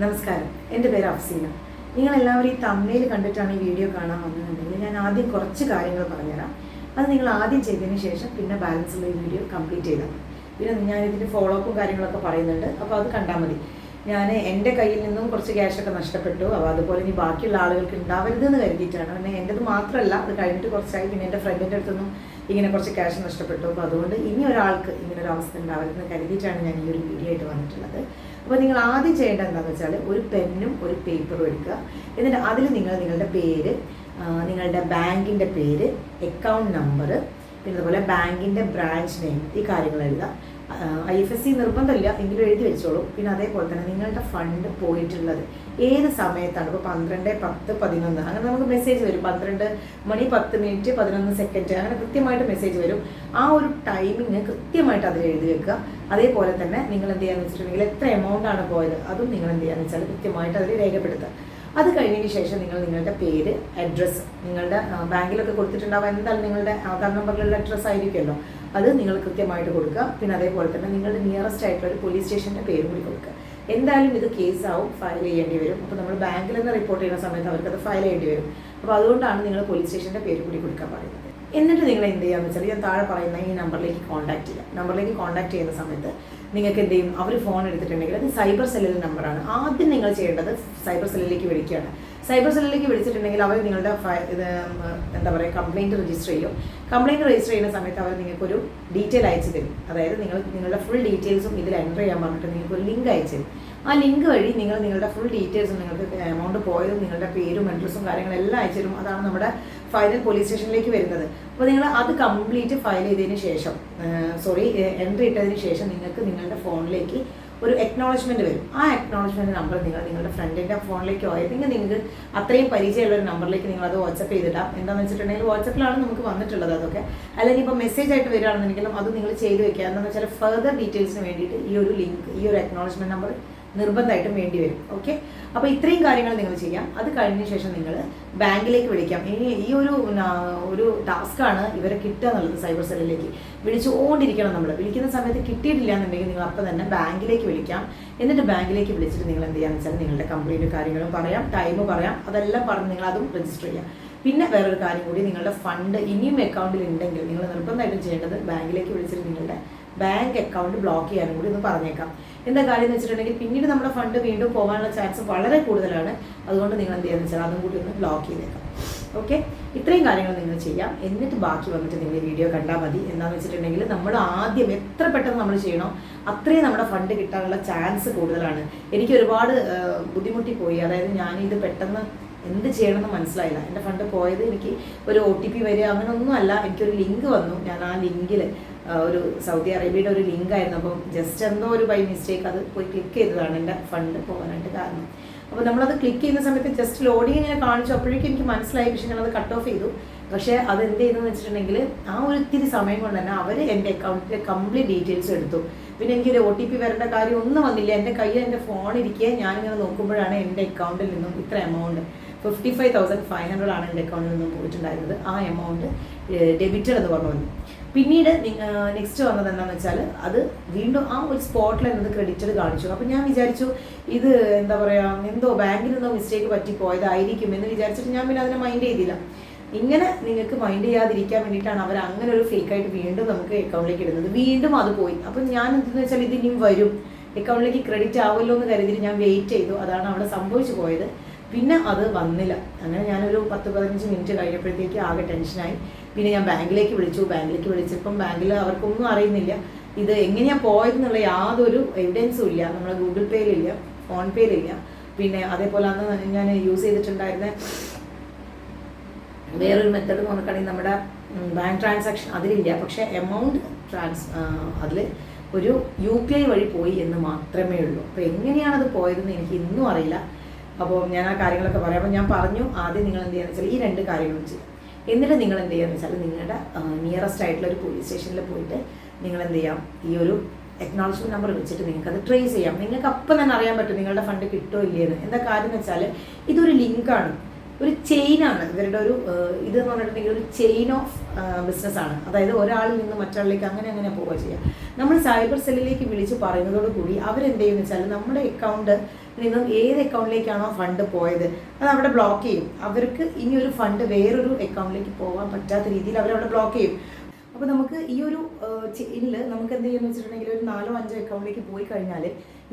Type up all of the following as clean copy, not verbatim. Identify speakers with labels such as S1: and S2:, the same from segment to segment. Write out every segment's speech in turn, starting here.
S1: നമസ്കാരം, എൻ്റെ പേര് അഫ്സീന. നിങ്ങളെല്ലാവരും ഈ തമ്മിൽ കണ്ടിട്ടാണ് ഈ വീഡിയോ കാണാൻ വന്നതെന്നുണ്ടെങ്കിൽ ഞാൻ ആദ്യം കുറച്ച് കാര്യങ്ങൾ പറഞ്ഞുതരാം. അത് നിങ്ങൾ ആദ്യം ചെയ്തതിന് ശേഷം പിന്നെ ബാലൻസ് ഉള്ള ഈ വീഡിയോ കംപ്ലീറ്റ് ചെയ്താൽ മതി. പിന്നെ ഞാൻ ഇതിൻ്റെ ഫോളോ അപ്പും കാര്യങ്ങളൊക്കെ പറയുന്നുണ്ട്, അപ്പോൾ അത് കണ്ടാൽ മതി. ഞാൻ എൻ്റെ കയ്യിൽ നിന്നും കുറച്ച് ക്യാഷൊക്കെ നഷ്ടപ്പെട്ടു. അപ്പോൾ അതുപോലെ ഇനി ബാക്കിയുള്ള ആളുകൾക്ക് ഉണ്ടാവരുതെന്ന് കരുതിയിട്ടാണ്. പിന്നെ എൻ്റെത് മാത്രമല്ല, അത് കഴിഞ്ഞിട്ട് കുറച്ചായി പിന്നെ എൻ്റെ ഫ്രണ്ടിൻ്റെ അടുത്തൊന്നും ഇങ്ങനെ കുറച്ച് ക്യാഷ് നഷ്ടപ്പെട്ടു. അപ്പോൾ അതുകൊണ്ട് ഇനി ഒരാൾക്ക് ഇങ്ങനൊരു അവസ്ഥ ഉണ്ടാവരുതെന്ന് കരുതിയിട്ടാണ് ഞാൻ ഈ ഒരു വീഡിയോ ആയിട്ട് വന്നിട്ടുള്ളത്. അപ്പോൾ നിങ്ങൾ ആദ്യം ചെയ്യേണ്ടത് എന്താണെന്ന് വെച്ചാൽ ഒരു പെന്നും ഒരു പേപ്പറും എടുക്കുക. എന്നിട്ട് അതിൽ നിങ്ങളുടെ പേര്, നിങ്ങളുടെ ബാങ്കിൻ്റെ പേര്, അക്കൗണ്ട് നമ്പർ, പിന്നെ അതുപോലെ ബാങ്കിൻ്റെ ബ്രാഞ്ച് നെയിം, ഈ കാര്യങ്ങൾ എഴുതുക. IFSC നിർബന്ധമില്ല, എങ്കിലും എഴുതി വെച്ചോളൂ. പിന്നെ അതേപോലെ തന്നെ നിങ്ങളുടെ ഫണ്ട് പോയിട്ടുള്ളത് ഏത് സമയത്താണ്. ഇപ്പോൾ 12, 10, 11 അങ്ങനെ നമുക്ക് മെസ്സേജ് വരും. 12 മണി 10 മിനിറ്റ് 11 സെക്കൻഡ് അങ്ങനെ കൃത്യമായിട്ട് മെസ്സേജ് വരും. ആ ഒരു ടൈമിങ് കൃത്യമായിട്ട് അതിൽ എഴുതി വെക്കുക. അതേപോലെ തന്നെ നിങ്ങൾ എന്ത് ചെയ്യാന്ന് വെച്ചിട്ടുണ്ടെങ്കിൽ എത്ര എമൗണ്ട് ആണ് പോയത് അതും നിങ്ങൾ എന്ത് ചെയ്യാന്ന് വെച്ചാൽ കൃത്യമായിട്ട് അതിൽ രേഖപ്പെടുത്തുക. അത് കഴിഞ്ഞതിന് ശേഷം നിങ്ങളുടെ പേര്, അഡ്രസ്സ്, നിങ്ങളുടെ ബാങ്കിലൊക്കെ കൊടുത്തിട്ടുണ്ടാവുക, എന്തായാലും നിങ്ങളുടെ ആധാർ നമ്പറിലുള്ള അഡ്രസ്സ് ആയിരിക്കുമല്ലോ, അത് നിങ്ങൾ കൃത്യമായിട്ട് കൊടുക്കുക. പിന്നെ അതേപോലെ തന്നെ നിങ്ങളുടെ നിയറസ്റ്റ് ആയിട്ടുള്ള ഒരു പോലീസ് സ്റ്റേഷൻ്റെ പേരും കൂടി കൊടുക്കുക. എന്തായാലും ഇത് കേസാവും, ഫയൽ ചെയ്യേണ്ടി വരും. അപ്പോൾ നമ്മൾ ബാങ്കിൽ നിന്ന് റിപ്പോർട്ട് ചെയ്യുന്ന സമയത്ത് അവർക്കത് ഫയൽ ചെയ്യേണ്ടി വരും. അപ്പോൾ അതുകൊണ്ടാണ് നിങ്ങൾ പോലീസ് സ്റ്റേഷൻ്റെ പേര് കൂടി കൊടുക്കാൻ പറയുന്നത്. എന്നിട്ട് നിങ്ങൾ എന്ത് ചെയ്യാന്ന് വെച്ചാൽ ഞാൻ താഴെ പറയുന്ന ഈ നമ്പറിലേക്ക് കോൺടാക്ട് ചെയ്യുക. നമ്പറിലേക്ക് കോൺടാക്ട് ചെയ്യുന്ന സമയത്ത് നിങ്ങൾക്ക് എന്ത് ചെയ്യും, അവർ ഫോൺ എടുത്തിട്ടുണ്ടെങ്കിൽ അത് സൈബർ സെല്ലിലെ നമ്പറാണ്. ആദ്യം നിങ്ങൾ ചെയ്യേണ്ടത് സൈബർ സെല്ലിലേക്ക് വിളിക്കുകയാണ്. സൈബർ സെല്ലിലേക്ക് വിളിച്ചിട്ടുണ്ടെങ്കിൽ അവർ നിങ്ങളുടെ എന്താ പറയുക കംപ്ലയിൻറ്റ് രജിസ്റ്റർ ചെയ്യും. കംപ്ലയിൻറ്റ് രജിസ്റ്റർ ചെയ്യുന്ന സമയത്ത് അവർ നിങ്ങൾക്കൊരു ഡീറ്റെയിൽ അയച്ചു തരും. അതായത് നിങ്ങളുടെ ഫുൾ ഡീറ്റെയിൽസും ഇതിൽ എൻ്റർ ചെയ്യാൻ പറഞ്ഞിട്ട് നിങ്ങൾക്ക് ഒരു ലിങ്ക് അയച്ചു തരും. ആ ലിങ്ക് വഴി നിങ്ങളുടെ ഫുൾ ഡീറ്റെയിൽസും, നിങ്ങൾക്ക് എമൗണ്ട് പോയതും നിങ്ങളുടെ പേരും അഡ്രസ്സും കാര്യങ്ങളെല്ലാം അയച്ചു തരും. അതാണ് നമ്മുടെ ഫൈനൽ പോലീസ് സ്റ്റേഷനിലേക്ക് വരുന്നത്. അപ്പോൾ നിങ്ങൾ അത് കംപ്ലീറ്റ് ഫയൽ ചെയ്തതിന് ശേഷം എൻട്രി ഇട്ടതിന് ശേഷം നിങ്ങൾക്ക് നിങ്ങളുടെ ഫോണിലേക്ക് ഒരു അക്നോളജ്മെൻറ്റ് വരും. ആ അക്നോളജ്മെൻറ്റ് നമ്പർ നിങ്ങളുടെ ഫ്രണ്ടിൻ്റെ ഫോണിലേക്കോ ആയിരുന്നെങ്കിൽ നിങ്ങൾക്ക് അത്രയും പരിചയമുള്ള ഒരു നമ്പറിലേക്ക് നിങ്ങളത് വാട്സപ്പ് ചെയ്തിടാം. എന്താണെന്ന് വെച്ചിട്ടുണ്ടെങ്കിൽ വാട്സപ്പിലാണ് നമുക്ക് വന്നിട്ടുള്ളത് അതൊക്കെ. അല്ലെങ്കിൽ ഇപ്പോൾ മെസ്സേജ് ആയിട്ട് വരികയാണെന്നുണ്ടെങ്കിലും അത് നിങ്ങൾ ചെയ്ത് വെക്കുക. എന്താണെന്ന് വെച്ചാൽ ഫർദർ ഡീറ്റെയിൽസിന് വേണ്ടിയിട്ട് ഈ ഒരു ലിങ്ക്, ഈ ഒരു അക്നോളജ്മെൻറ്റ് നമ്പർ നിർബന്ധമായിട്ടും വേണ്ടി വരും. ഓക്കെ, അപ്പോൾ ഇത്രയും കാര്യങ്ങൾ നിങ്ങൾ ചെയ്യാം. അത് കഴിഞ്ഞ ശേഷം നിങ്ങൾ ബാങ്കിലേക്ക് വിളിക്കാം. ഇനി ഈ ഒരു ടാസ്ക്കാണ് ഇവരെ കിട്ടുക എന്നുള്ളത്. സൈബർ സെല്ലിലേക്ക് വിളിച്ചുകൊണ്ടിരിക്കണം. നമ്മൾ വിളിക്കുന്ന സമയത്ത് കിട്ടിയിട്ടില്ല എന്നുണ്ടെങ്കിൽ നിങ്ങൾ അപ്പം തന്നെ ബാങ്കിലേക്ക് വിളിക്കാം. എന്നിട്ട് ബാങ്കിലേക്ക് വിളിച്ചിട്ട് നിങ്ങൾ എന്ത് ചെയ്യാന്ന് വെച്ചാൽ നിങ്ങളുടെ കംപ്ലയിൻറ്റ് കാര്യങ്ങളും പറയാം, ടൈം പറയാം, അതെല്ലാം പറഞ്ഞ് നിങ്ങൾ അതും രജിസ്റ്റർ ചെയ്യാം. പിന്നെ വേറൊരു കാര്യം കൂടി, നിങ്ങളുടെ ഫണ്ട് ഇനിയും അക്കൗണ്ടിൽ ഉണ്ടെങ്കിൽ നിങ്ങൾ നിർബന്ധമായിട്ടും ചെയ്യേണ്ടത് ബാങ്കിലേക്ക് വിളിച്ചിട്ട് നിങ്ങളുടെ ബാങ്ക് അക്കൗണ്ട് ബ്ലോക്ക് ചെയ്യാനും കൂടി ഒന്ന് പറഞ്ഞേക്കാം. എന്താ കാര്യം എന്ന് വെച്ചിട്ടുണ്ടെങ്കിൽ പിന്നീട് നമ്മുടെ ഫണ്ട് വീണ്ടും പോകാനുള്ള ചാൻസ് വളരെ കൂടുതലാണ്. അതുകൊണ്ട് നിങ്ങൾ എന്ത് ചെയ്യാന്ന് വെച്ചാൽ അതും കൂടി ഒന്ന് ബ്ലോക്ക് ചെയ്തേക്കാം. ഓക്കെ, ഇത്രയും കാര്യങ്ങൾ നിങ്ങൾ ചെയ്യാം. എന്നിട്ട് ബാക്കി വന്നിട്ട് നിങ്ങൾ വീഡിയോ കണ്ടാൽ മതി. എന്താണെന്ന് വെച്ചിട്ടുണ്ടെങ്കിൽ നമ്മൾ ആദ്യം എത്ര പെട്ടെന്ന് നമ്മൾ ചെയ്യണോ അത്രയും നമ്മുടെ ഫണ്ട് കിട്ടാനുള്ള ചാൻസ് കൂടുതലാണ്. എനിക്ക് ഒരുപാട് ബുദ്ധിമുട്ടി പോയി. അതായത് ഞാനിത് പെട്ടെന്ന് എന്ത് ചെയ്യണമെന്ന് മനസ്സിലായില്ല. എൻ്റെ ഫണ്ട് പോയത് എനിക്ക് ഒരു OTP വരിക അങ്ങനെയൊന്നും അല്ല. എനിക്കൊരു ലിങ്ക് വന്നു. ഞാൻ ആ ലിങ്കിൽ ഒരു സൗദി അറേബ്യയുടെ ഒരു ലിങ്ക് ആയിരുന്നു. അപ്പം ജസ്റ്റ് എന്തോ ഒരു ബൈ മിസ്റ്റേക്ക് അത് പോയി ക്ലിക്ക് ചെയ്തതാണ് എൻ്റെ ഫണ്ട് പോകാനായിട്ട് കാരണം. അപ്പോൾ നമ്മളത് ക്ലിക്ക് ചെയ്യുന്ന സമയത്ത് ജസ്റ്റ് ലോഡിങ് ഇങ്ങനെ കാണിച്ചു. അപ്പോഴേക്കും എനിക്ക് മനസ്സിലായി. പക്ഷേ ഞാനത് കട്ട് ഓഫ് ചെയ്തു. പക്ഷേ അത് എന്ത് ചെയ്തെന്ന് വെച്ചിട്ടുണ്ടെങ്കിൽ ആ ഒരു ഇത്തിരി സമയം കൊണ്ട് തന്നെ അവർ എൻ്റെ അക്കൗണ്ടിലെ കംപ്ലീറ്റ് ഡീറ്റെയിൽസ് എടുത്തു. പിന്നെ എനിക്കൊരു OTP വരേണ്ട കാര്യം ഒന്നും വന്നില്ല. എൻ്റെ കയ്യിൽ എൻ്റെ ഫോൺ ഇരിക്കുക. ഞാനിങ്ങനെ നോക്കുമ്പോഴാണ് എൻ്റെ അക്കൗണ്ടിൽ നിന്നും ഇത്ര എമൗണ്ട് 55,500 ആണ് എൻ്റെ അക്കൗണ്ടിൽ നിന്നും പോയിട്ടുണ്ടായിരുന്നത്. ആ എമൗണ്ട് ഡെബിറ്റഡ് എന്ന് പറഞ്ഞു വന്നു. പിന്നീട് നെക്സ്റ്റ് വന്നത് എന്താണെന്ന് വെച്ചാൽ അത് വീണ്ടും ആ ഒരു സ്പോട്ടിൽ എന്നത് ക്രെഡിറ്റഡ് കാണിച്ചു. അപ്പോൾ ഞാൻ വിചാരിച്ചു ഇത് എന്താ പറയുക എന്തോ ബാങ്കിൽ നിന്നോ മിസ്റ്റേക്ക് പറ്റി പോയതായിരിക്കും എന്ന് വിചാരിച്ചിട്ട് ഞാൻ പിന്നെ അതിനെ മൈൻഡ് ചെയ്തില്ല. ഇങ്ങനെ നിങ്ങൾക്ക് മൈൻഡ് ചെയ്യാതിരിക്കാൻ വേണ്ടിയിട്ടാണ് അവർ അങ്ങനെ ഒരു ഫേക്കായിട്ട് വീണ്ടും നമുക്ക് അക്കൗണ്ടിലേക്ക് ഇടുന്നത്. വീണ്ടും അത് പോയി. അപ്പം ഞാൻ എന്തെന്ന് വെച്ചാൽ ഇത് ഇനിയും വരും, അക്കൗണ്ടിലേക്ക് ക്രെഡിറ്റ് ആവുമല്ലോ എന്ന് കരുതിയിട്ട് ഞാൻ വെയിറ്റ് ചെയ്തു. അതാണ് അവിടെ സംഭവിച്ചു പോയത്. പിന്നെ അത് വന്നില്ല. അങ്ങനെ ഞാനൊരു 10-15 മിനിറ്റ് കഴിഞ്ഞപ്പോഴത്തേക്ക് ആകെ ടെൻഷനായി. പിന്നെ ഞാൻ ബാങ്കിലേക്ക് വിളിച്ചപ്പം ബാങ്കിൽ അവർക്കൊന്നും അറിയുന്നില്ല ഇത് എങ്ങനെയാണ് പോയതെന്നുള്ള യാതൊരു എവിഡൻസും ഇല്ല. നമ്മളെ ഗൂഗിൾ പേയിലില്ല, ഫോൺ പേയിലില്ല. പിന്നെ അതേപോലെ അന്ന് ഞാൻ യൂസ് ചെയ്തിട്ടുണ്ടായിരുന്ന വേറൊരു മെത്തേഡ് നോക്കുകയാണെങ്കിൽ നമ്മുടെ ബാങ്ക് ട്രാൻസാക്ഷൻ അതിലില്ല. പക്ഷേ എമൗണ്ട് അതിൽ ഒരു UPI വഴി പോയി എന്ന് മാത്രമേ ഉള്ളൂ. അപ്പോൾ എങ്ങനെയാണത് പോയതെന്ന് എനിക്ക് ഇന്നും അറിയില്ല. അപ്പോൾ ഞാൻ ആ കാര്യങ്ങളൊക്കെ പറയാം. അപ്പോൾ ഞാൻ പറഞ്ഞു ആദ്യം നിങ്ങൾ എന്ത് ചെയ്യുകയെന്ന് വെച്ചാൽ ഈ 2 കാര്യങ്ങളും ചെയ്യും. എന്നിട്ട് നിങ്ങൾ എന്ത് ചെയ്യുകയെന്ന് വെച്ചാൽ നിങ്ങളുടെ നിയറസ്റ്റ് ആയിട്ടുള്ള ഒരു പോലീസ് സ്റ്റേഷനിൽ പോയിട്ട് നിങ്ങൾ എന്ത് ചെയ്യാം, ഈ ഒരു അക്നോളജ്മെൻറ്റ് നമ്പർ വെച്ചിട്ട് നിങ്ങൾക്കത് ട്രേസ് ചെയ്യാം. നിങ്ങൾക്ക് അപ്പം തന്നെ അറിയാൻ പറ്റും നിങ്ങളുടെ ഫണ്ട് കിട്ടുമോ ഇല്ലയെന്ന്. എന്താ കാര്യം എന്ന് വെച്ചാൽ ഇതൊരു ലിങ്കാണ്, ഒരു ചെയിനാണ്. ഇവരുടെ ഒരു ഇതെന്ന് പറഞ്ഞിട്ടുണ്ടെങ്കിൽ ഒരു ചെയിൻ ഓഫ് ബിസിനസ്സാണ്. അതായത് ഒരാളിൽ നിന്ന് മറ്റൊരാളിലേക്ക് അങ്ങനെ പോവുക ചെയ്യുക. നമ്മൾ സൈബർ സെല്ലിലേക്ക് വിളിച്ച് പറയുന്നതോടുകൂടി അവരെന്ത് ചെയ്യുമെന്ന് വെച്ചാൽ നമ്മുടെ അക്കൗണ്ട് നിന്നും ഏത് അക്കൗണ്ടിലേക്കാണോ ഫണ്ട് പോയത് അത് അവിടെ ബ്ലോക്ക് ചെയ്യും. അവർക്ക് ഇനി ഒരു ഫണ്ട് വേറൊരു അക്കൗണ്ടിലേക്ക് പോകാൻ പറ്റാത്ത രീതിയിൽ അവരവിടെ ബ്ലോക്ക് ചെയ്യും. അപ്പോൾ നമുക്ക് ഈ ഒരു ചെയിനിൽ നമുക്ക് എന്ത് ചെയ്യുമെന്ന് വെച്ചിട്ടുണ്ടെങ്കിൽ ഒരു 4-5 അക്കൗണ്ടിലേക്ക് പോയി കഴിഞ്ഞാൽ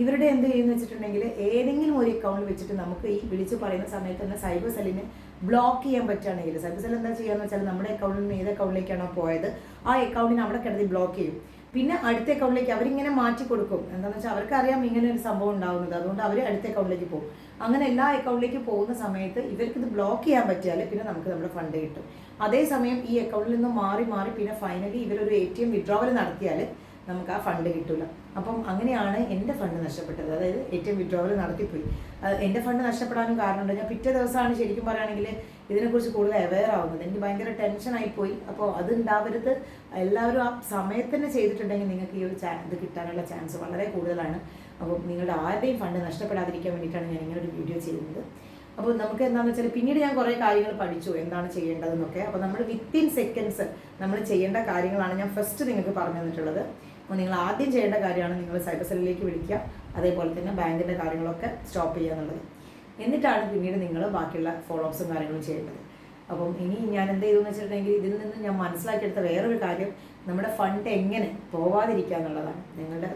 S1: ഇവരുടെ എന്ത് ചെയ്യുമെന്ന് വെച്ചിട്ടുണ്ടെങ്കിൽ ഏതെങ്കിലും ഒരു അക്കൗണ്ടിൽ വെച്ചിട്ട് നമുക്ക് ഈ വിളിച്ച് പറയുന്ന സമയത്ത് തന്നെ സൈബർ സെല്ലിനെ ബ്ലോക്ക് ചെയ്യാൻ പറ്റുകയാണെങ്കിൽ സൈബർ സെൽ എന്താ ചെയ്യുകയെന്ന് വെച്ചാൽ നമ്മുടെ അക്കൗണ്ടിൽ നിന്ന് ഏത് അക്കൗണ്ടിലേക്കാണോ പോയത് ആ അക്കൗണ്ടിന് അവിടെ കിടത്തി ബ്ലോക്ക് ചെയ്യും. പിന്നെ അടുത്ത അക്കൗണ്ടിലേക്ക് അവരിങ്ങനെ മാറ്റി കൊടുക്കും. എന്താണെന്ന് വെച്ചാൽ അവർക്കറിയാം ഇങ്ങനെ ഒരു സംഭവം ഉണ്ടാകുന്നത്, അതുകൊണ്ട് അവർ അടുത്ത അക്കൗണ്ടിലേക്ക് പോകും. അങ്ങനെ എല്ലാ അക്കൗണ്ടിലേക്ക് പോകുന്ന സമയത്ത് ഇവർക്കിത് ബ്ലോക്ക് ചെയ്യാൻ പറ്റിയാൽ പിന്നെ നമുക്ക് നമ്മുടെ ഫണ്ട് കിട്ടും. അതേസമയം ഈ അക്കൗണ്ടിൽ നിന്ന് മാറി പിന്നെ ഫൈനലി ഇവരൊരു ATM വിഡ്രോവൽ നടത്തിയാൽ നമുക്ക് ആ ഫണ്ട് കിട്ടില്ല. അപ്പം അങ്ങനെയാണ് എൻ്റെ ഫണ്ട് നഷ്ടപ്പെട്ടത്. അതായത് ATM വിഡ്രോവൽ നടത്തിപ്പോയി. എൻ്റെ ഫണ്ട് നഷ്ടപ്പെടാനും കാരണമുണ്ട്. ഞാൻ പിറ്റേ ദിവസമാണ് ശരിക്കും പറയുകയാണെങ്കിൽ ഇതിനെക്കുറിച്ച് കൂടുതൽ അവെയർ ആവുന്നത്. എനിക്ക് ഭയങ്കര ടെൻഷനായിപ്പോയി. അപ്പോൾ അത് ഉണ്ടാവരുത്, എല്ലാവരും ആ സമയത്ത് തന്നെ ചെയ്തിട്ടുണ്ടെങ്കിൽ നിങ്ങൾക്ക് ഈ ഒരു ഇത് കിട്ടാനുള്ള ചാൻസ് വളരെ കൂടുതലാണ്. അപ്പോൾ നിങ്ങളുടെ ആരുടെയും ഫണ്ട് നഷ്ടപ്പെടാതിരിക്കാൻ വേണ്ടിയിട്ടാണ് ഞാൻ ഇങ്ങനെ ഒരു വീഡിയോ ചെയ്യുന്നത്. അപ്പോൾ നമുക്ക് എന്താണെന്ന് വെച്ചാൽ പിന്നീട് ഞാൻ കുറേ കാര്യങ്ങൾ പഠിച്ചു എന്താണ് ചെയ്യേണ്ടതെന്നൊക്കെ. അപ്പോൾ നമ്മൾ വിത്തിൻ സെക്കൻഡ്സ് നമ്മൾ ചെയ്യേണ്ട കാര്യങ്ങളാണ് ഞാൻ ഫസ്റ്റ് നിങ്ങൾക്ക് പറഞ്ഞു തന്നിട്ടുള്ളത്. അപ്പോൾ നിങ്ങൾ ആദ്യം ചെയ്യേണ്ട കാര്യമാണ് നിങ്ങൾ സൈബർ സെല്ലിലേക്ക് വിളിക്കുക, അതേപോലെ തന്നെ ബാങ്കിൻ്റെ കാര്യങ്ങളൊക്കെ സ്റ്റോപ്പ് ചെയ്യുക എന്നുള്ളത്. എന്നിട്ടാണ് പിന്നീട് നിങ്ങൾ ബാക്കിയുള്ള ഫോളോ അപ്സും കാര്യങ്ങളും ചെയ്യേണ്ടത്. അപ്പം ഇനി ഞാൻ എന്ത് ചെയ്തെന്ന് വെച്ചിട്ടുണ്ടെങ്കിൽ ഇതിൽ നിന്ന് ഞാൻ മനസ്സിലാക്കിയെടുത്ത വേറൊരു കാര്യം നമ്മുടെ ഫണ്ട് എങ്ങനെ പോവാതിരിക്കുക എന്നുള്ളതാണ്.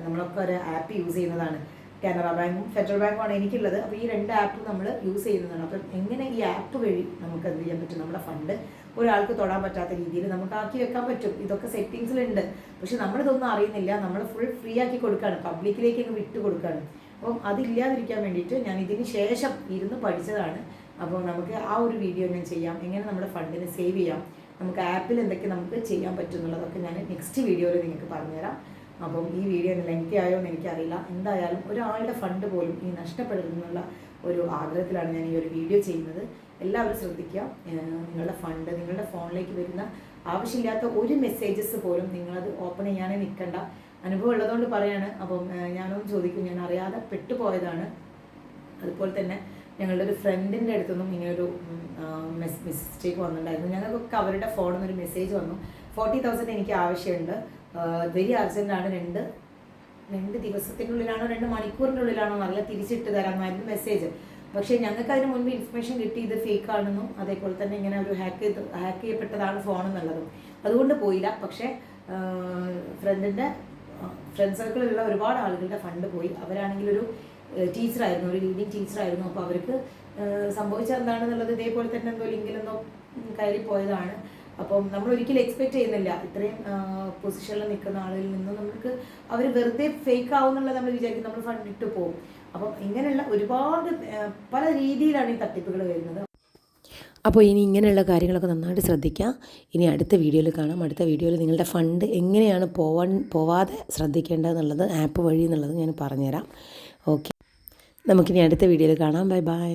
S1: നമ്മളൊക്കെ ഒരു ആപ്പ് യൂസ് ചെയ്യുന്നതാണ്. കാനറ ബാങ്കും ഫെഡറൽ ബാങ്കുമാണ് എനിക്കുള്ളത്. അപ്പോൾ ഈ 2 ആപ്പും നമ്മൾ യൂസ് ചെയ്യുന്നതാണ്. അപ്പം എങ്ങനെ ഈ ആപ്പ് വഴി നമുക്ക് എന്ത് ചെയ്യാൻ പറ്റും, നമ്മുടെ ഫണ്ട് ഒരാൾക്ക് തൊടാൻ പറ്റാത്ത രീതിയിൽ നമുക്ക് ആക്കി വെക്കാൻ പറ്റും. ഇതൊക്കെ സെറ്റിങ്സിലുണ്ട്, പക്ഷെ നമ്മളിതൊന്നും അറിയുന്നില്ല. നമ്മൾ ഫുൾ ഫ്രീ ആക്കി കൊടുക്കുകയാണ്, പബ്ലിക്കിലേക്ക് അങ്ങ് വിട്ട് കൊടുക്കുകയാണ്. അപ്പം അതില്ലാതിരിക്കാൻ വേണ്ടിയിട്ട് ഞാൻ ഇതിന് ശേഷം ഇരുന്ന് പഠിച്ചതാണ്. അപ്പോൾ നമുക്ക് ആ ഒരു വീഡിയോ ഞാൻ ചെയ്യാം, എങ്ങനെ നമ്മുടെ ഫണ്ടിനെ സേവ് ചെയ്യാം, നമുക്ക് ആപ്പിൽ എന്തൊക്കെ നമുക്ക് ചെയ്യാൻ പറ്റും എന്നുള്ളതൊക്കെ ഞാൻ നെക്സ്റ്റ് വീഡിയോയിൽ നിങ്ങൾക്ക് പറഞ്ഞുതരാം. അപ്പം ഈ വീഡിയോ ലെങ്തി ആയോ എന്ന് എനിക്കറിയില്ല. എന്തായാലും ഒരാളുടെ ഫണ്ട് പോലും ഈ നഷ്ടപ്പെടുന്നുള്ള ഒരു ആഗ്രഹത്തിലാണ് ഞാൻ ഈ ഒരു വീഡിയോ ചെയ്യുന്നത്. എല്ലാവരും ശ്രദ്ധിക്കുക, നിങ്ങളുടെ ഫണ്ട് നിങ്ങളുടെ ഫോണിലേക്ക് വരുന്ന ആവശ്യമില്ലാത്ത ഒരു മെസ്സേജസ് പോലും നിങ്ങളത് ഓപ്പൺ ചെയ്യാനേ നിൽക്കണ്ട. അനുഭവം ഉള്ളതുകൊണ്ട് പറയാണ്. അപ്പം ഞാനൊന്ന് ചോദിക്കും, ഞാൻ അറിയാതെ പെട്ടുപോയതാണ്. അതുപോലെ തന്നെ ഞങ്ങളുടെ ഒരു ഫ്രണ്ടിൻ്റെ അടുത്തൊന്നും ഇങ്ങനെയൊരു മിസ്റ്റേക്ക് വന്നിട്ടുണ്ടായിരുന്നു. ഞങ്ങൾക്കൊക്കെ അവരുടെ ഫോണിൽ നിന്നൊരു മെസ്സേജ് വന്നു, 40,000 എനിക്ക് ആവശ്യമുണ്ട്, വെരി അർജൻറ്റാണ്, 2 ദിവസത്തിനുള്ളിലാണോ 2 മണിക്കൂറിനുള്ളിലാണോ എന്നറിയില്ല, തിരിച്ചിട്ട് തരാമെന്നായിരുന്നു മെസ്സേജ്. പക്ഷേ ഞങ്ങൾക്ക് അതിന് മുൻപ് ഇൻഫർമേഷൻ കിട്ടി ഇത് ഫേക്ക് ആണെന്നും അതേപോലെ തന്നെ ഇങ്ങനെ ഒരു ഹാക്ക് ചെയ്യപ്പെട്ടതാണ് ഫോൺ എന്നുള്ളതും. അതുകൊണ്ട് പോയില്ല. പക്ഷേ ഫ്രണ്ട് സർക്കിളിലുള്ള ഒരുപാട് ആളുകളുടെ ഫണ്ട് പോയി. അവരാണെങ്കിൽ ഒരു ടീച്ചറായിരുന്നു, ഒരു ലീഡിങ് ടീച്ചറായിരുന്നു. അപ്പോൾ അവർക്ക് സംഭവിച്ചത് എന്താണെന്നുള്ളത് ഇതേപോലെ തന്നെ എന്തോ ലിങ്കിലെന്തോ കയറി പോയതാണ്. അപ്പം നമ്മൾ ഒരിക്കലും എക്സ്പെക്റ്റ് ചെയ്യുന്നില്ല ഇത്രയും പൊസിഷനിൽ നിൽക്കുന്ന ആളുകളിൽ നിന്ന് നമുക്ക് അവർ വെറുതെ ഫേക്ക് ആവുമെന്നുള്ളത് നമ്മൾ വിചാരിക്കും, നമ്മൾ ഫണ്ട് ഇട്ട് പോകും. അപ്പം ഇങ്ങനെയുള്ള ഒരുപാട് പല രീതിയിലാണ് ഈ തട്ടിപ്പുകൾ വരുന്നത്.
S2: അപ്പോൾ ഇനി ഇങ്ങനെയുള്ള കാര്യങ്ങളൊക്കെ നന്നായിട്ട് ശ്രദ്ധിക്കുക. ഇനി അടുത്ത വീഡിയോയിൽ കാണാം. അടുത്ത വീഡിയോയിൽ നിങ്ങളുടെ ഫണ്ട് എങ്ങനെയാണ് പോവാതെ ശ്രദ്ധിക്കേണ്ടതെന്നുള്ളത് ആപ്പ് വഴി എന്നുള്ളത് ഞാൻ പറഞ്ഞുതരാം. ഓക്കെ, നമുക്കിനി അടുത്ത വീഡിയോയിൽ കാണാം. Bye bye.